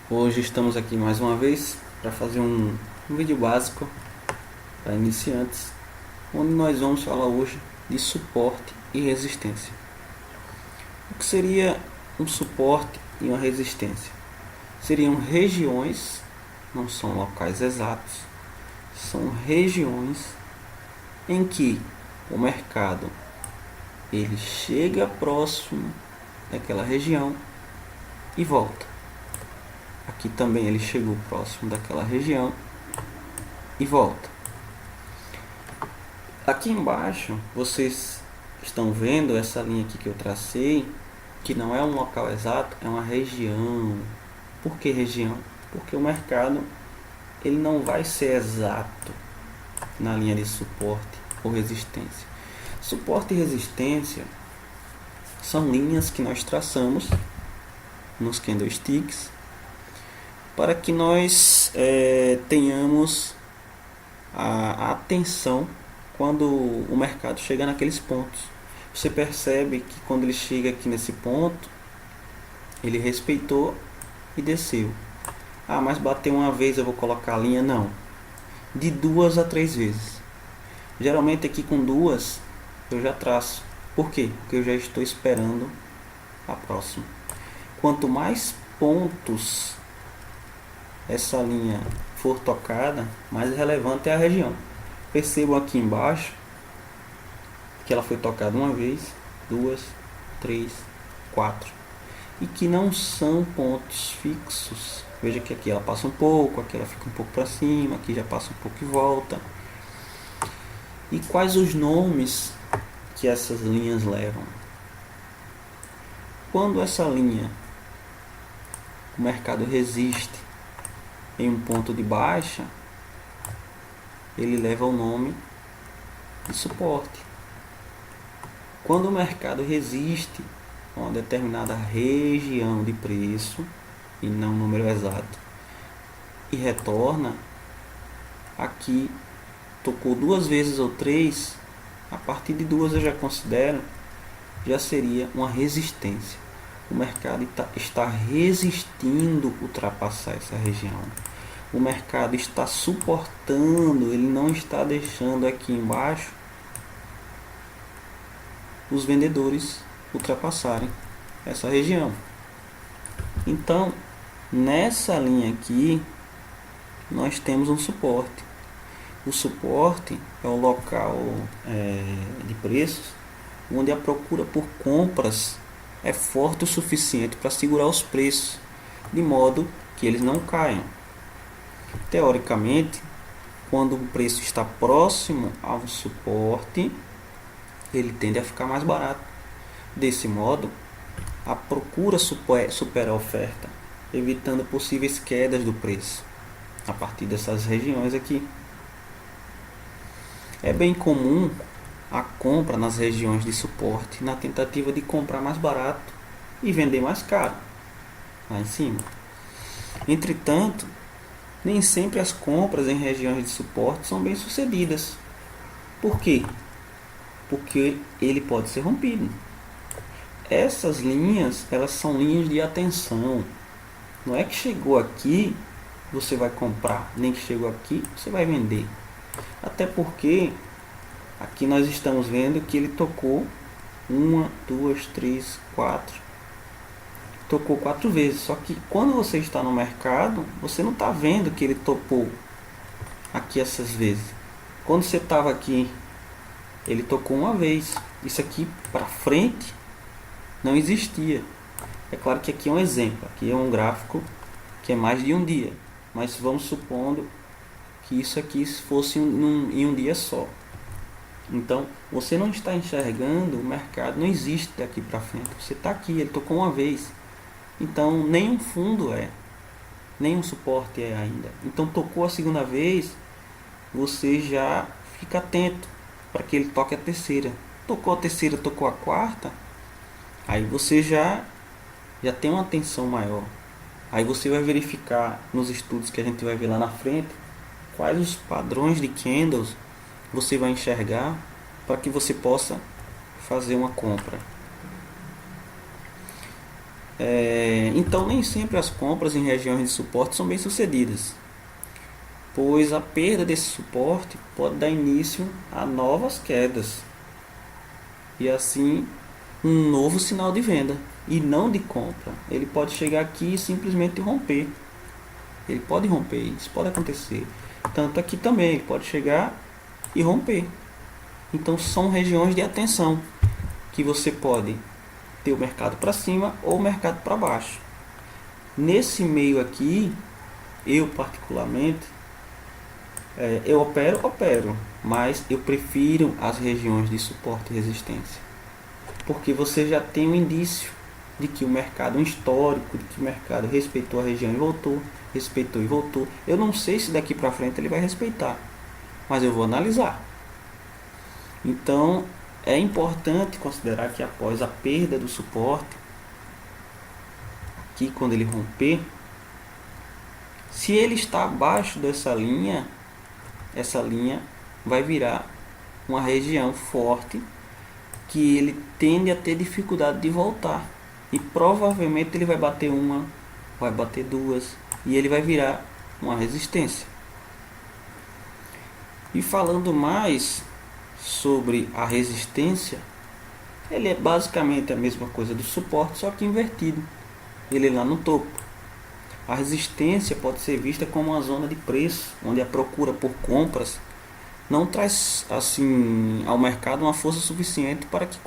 Hoje estamos aqui mais uma vez para fazer um vídeo básico para iniciantes, onde nós vamos falar hoje de suporte e resistência. O que seria um suporte e uma resistência? Seriam regiões, não são locais exatos, são regiões em que o mercado ele chega próximo daquela região e volta. Aqui também ele chegou próximo daquela região e volta. Aqui embaixo vocês estão vendo essa linha aqui que eu tracei, que não é um local exato, é uma região. Por que região? Porque o mercado ele não vai ser exato na linha de suporte ou resistência. Suporte e resistência são linhas que nós traçamos nos candlesticks para que nós tenhamos a atenção quando o mercado chega naqueles pontos. Você percebe que quando ele chega aqui nesse ponto, ele respeitou e desceu. Ah, mas bateu uma vez, eu vou colocar a linha? Não. De 2 a 3 vezes. Geralmente aqui com 2 eu já traço. Por quê? Porque eu já estou esperando a próxima. Quanto mais pontos essa linha for tocada, mais relevante é a região. Percebam aqui embaixo que ela foi tocada uma vez, 2, 3, 4 e que não são pontos fixos. Veja que aqui ela passa um pouco, aqui ela fica um pouco para cima, aqui já passa um pouco e volta. E quais os nomes que essas linhas levam? Quando essa linha, o mercado resiste em um ponto de baixa, ele leva o nome de suporte. Quando o mercado resiste a uma determinada região de preço, e não um número exato, e retorna, aqui tocou 2 vezes ou 3, a partir de 2 eu já considero, já seria uma resistência. O mercado está resistindo ultrapassar essa região. O mercado está suportando, ele não está deixando aqui embaixo os vendedores ultrapassarem essa região. Então, nessa linha aqui, nós temos um suporte. O suporte é o local de preços onde a procura por compras é forte o suficiente para segurar os preços, de modo que eles não caiam. Teoricamente, quando o preço está próximo ao suporte, ele tende a ficar mais barato. Desse modo, a procura supera a oferta, evitando possíveis quedas do preço a partir dessas regiões aqui. É bem comum a compra nas regiões de suporte na tentativa de comprar mais barato e vender mais caro lá em cima. Entretanto, nem sempre as compras em regiões de suporte são bem sucedidas. Por quê? Porque ele pode ser rompido. Essas linhas, elas são linhas de atenção. Não é que chegou aqui, você vai comprar, nem que chegou aqui, você vai vender. Até porque aqui nós estamos vendo que ele tocou 1, 2, 3, 4. Tocou 4 vezes. Só que quando você está no mercado, você não está vendo que ele tocou aqui essas vezes. Quando você estava aqui, ele tocou uma vez. Isso aqui para frente não existia. É claro que aqui é um exemplo. Aqui é um gráfico que é mais de um dia. Mas vamos supondo que isso aqui fosse em um dia só. Então, você não está enxergando o mercado, não existe daqui para frente. Você está aqui, ele tocou uma vez. Então, nem um fundo nem um suporte é ainda. Então, tocou a segunda vez, você já fica atento para que ele toque a terceira. Tocou a terceira, tocou a quarta, aí você já tem uma atenção maior. Aí você vai verificar nos estudos que a gente vai ver lá na frente quais os padrões de candles você vai enxergar para que você possa fazer uma compra. Então nem sempre as compras em regiões de suporte são bem sucedidas, pois a perda desse suporte pode dar início a novas quedas e assim um novo sinal de venda e não de compra. Ele pode chegar aqui e simplesmente romper. Ele pode romper, isso pode acontecer. Tanto aqui também, ele pode chegar e romper. Então são regiões de atenção que você pode ter o mercado para cima ou o mercado para baixo. Nesse meio aqui, eu particularmente, eu opero, mas eu prefiro as regiões de suporte e resistência, porque você já tem um indício de que o mercado, um histórico de que o mercado respeitou a região e voltou, respeitou e voltou. Eu não sei se daqui para frente ele vai respeitar, mas eu vou analisar. Então é importante considerar que após a perda do suporte, aqui quando ele romper, se ele está abaixo dessa linha, essa linha vai virar uma região forte que ele tende a ter dificuldade de voltar. E provavelmente ele vai bater uma, vai bater duas e ele vai virar uma resistência. E falando mais sobre a resistência, ele é basicamente a mesma coisa do suporte, só que invertido. Ele é lá no topo. A resistência pode ser vista como uma zona de preço, onde a procura por compras não traz assim ao mercado uma força suficiente para que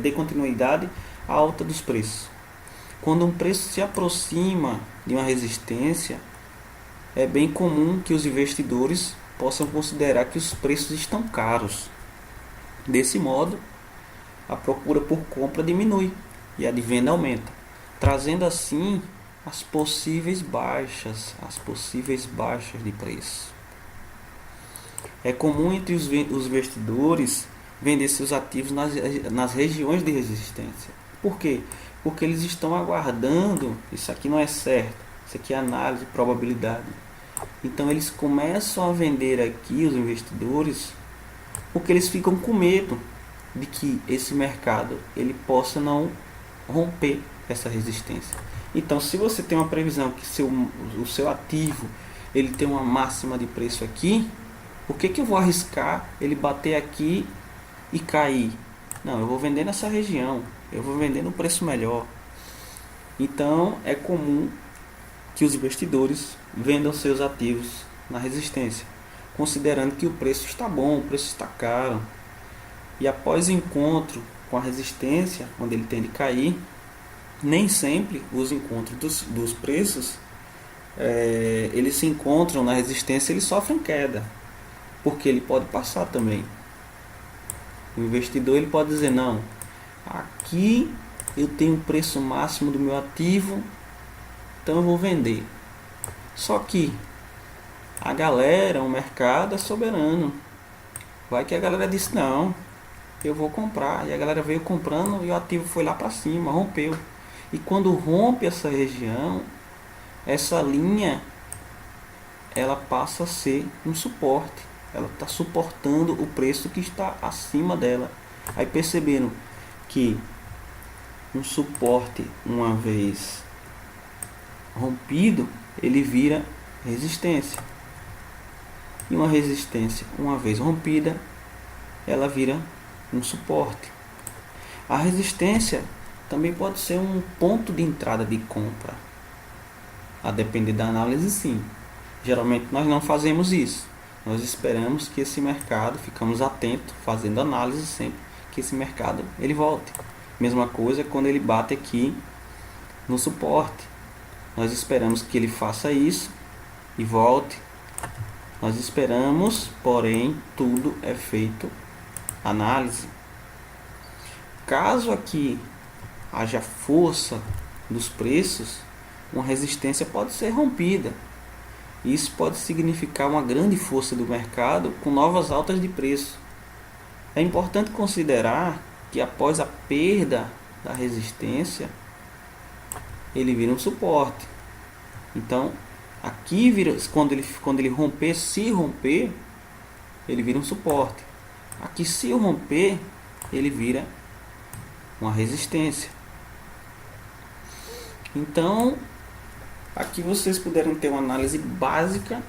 dê continuidade à alta dos preços. Quando um preço se aproxima de uma resistência, é bem comum que os investidores possam considerar que os preços estão caros. Desse modo, a procura por compra diminui e a de venda aumenta, trazendo assim as possíveis baixas de preço. É comum entre os investidores vender seus ativos nas regiões de resistência. Por quê? Porque eles estão aguardando, isso aqui não é certo, isso aqui é análise, probabilidade. Então eles começam a vender aqui, os investidores, porque eles ficam com medo de que esse mercado ele possa não romper essa resistência. Então se você tem uma previsão que o seu ativo ele tem uma máxima de preço aqui, por que eu vou arriscar ele bater aqui e cair? Não, eu vou vender nessa região, eu vou vender no preço melhor. Então é comum que os investidores vendam seus ativos na resistência, considerando que o preço está bom, o preço está caro. E após o encontro com a resistência, onde ele tende a cair, nem sempre os encontros dos preços eles se encontram na resistência, eles sofrem queda, porque ele pode passar também. O investidor ele pode dizer, não, aqui eu tenho o preço máximo do meu ativo, então eu vou vender. Só que a galera, o mercado é soberano. Vai que a galera disse, não, eu vou comprar. E a galera veio comprando e o ativo foi lá para cima, rompeu. E quando rompe essa região, essa linha, ela passa a ser um suporte. Ela está suportando o preço que está acima dela. Aí percebendo que um suporte, uma vez rompido, ele vira resistência. E uma resistência, uma vez rompida, ela vira um suporte. A resistência também pode ser um ponto de entrada de compra. A depender da análise, sim. Geralmente nós não fazemos isso. Nós esperamos que esse mercado, ficamos atentos, fazendo análise sempre, que esse mercado ele volte. Mesma coisa quando ele bate aqui no suporte. Nós esperamos que ele faça isso e volte. Nós esperamos, porém, tudo é feito análise. Caso aqui haja força dos preços, uma resistência pode ser rompida. Isso pode significar uma grande força do mercado com novas altas de preço. É importante considerar que após a perda da resistência, ele vira um suporte. Então, aqui vira, quando ele romper, se romper, ele vira um suporte. Aqui, se romper, ele vira uma resistência. Então, aqui vocês puderam ter uma análise básica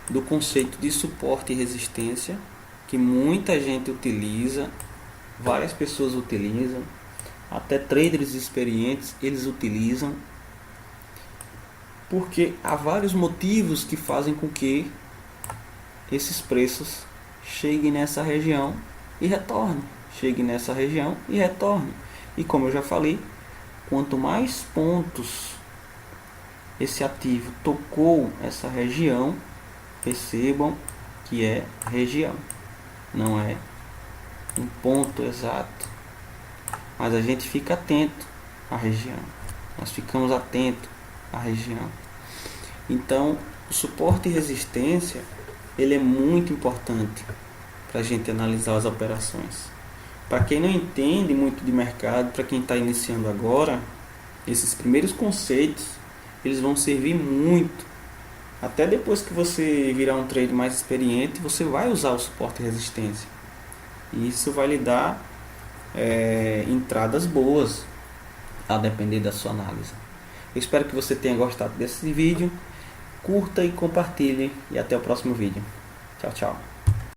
do conceito de suporte e resistência, que muita gente utiliza, várias pessoas utilizam, até traders experientes eles utilizam, porque há vários motivos que fazem com que esses preços cheguem nessa região e retornem, cheguem nessa região e retornem. E como eu já falei, quanto mais pontos esse ativo tocou essa região, percebam que é região, não é um ponto exato, mas a gente fica atento à região, nós ficamos atentos à região. Então, o suporte e resistência ele é muito importante para a gente analisar as operações. Para quem não entende muito de mercado, para quem está iniciando agora, esses primeiros conceitos eles vão servir muito. Até depois que você virar um trader mais experiente, você vai usar o suporte e resistência. E isso vai lhe dar entradas boas, a depender da sua análise. Eu espero que você tenha gostado desse vídeo. Curta e compartilhe. E até o próximo vídeo. Tchau, tchau.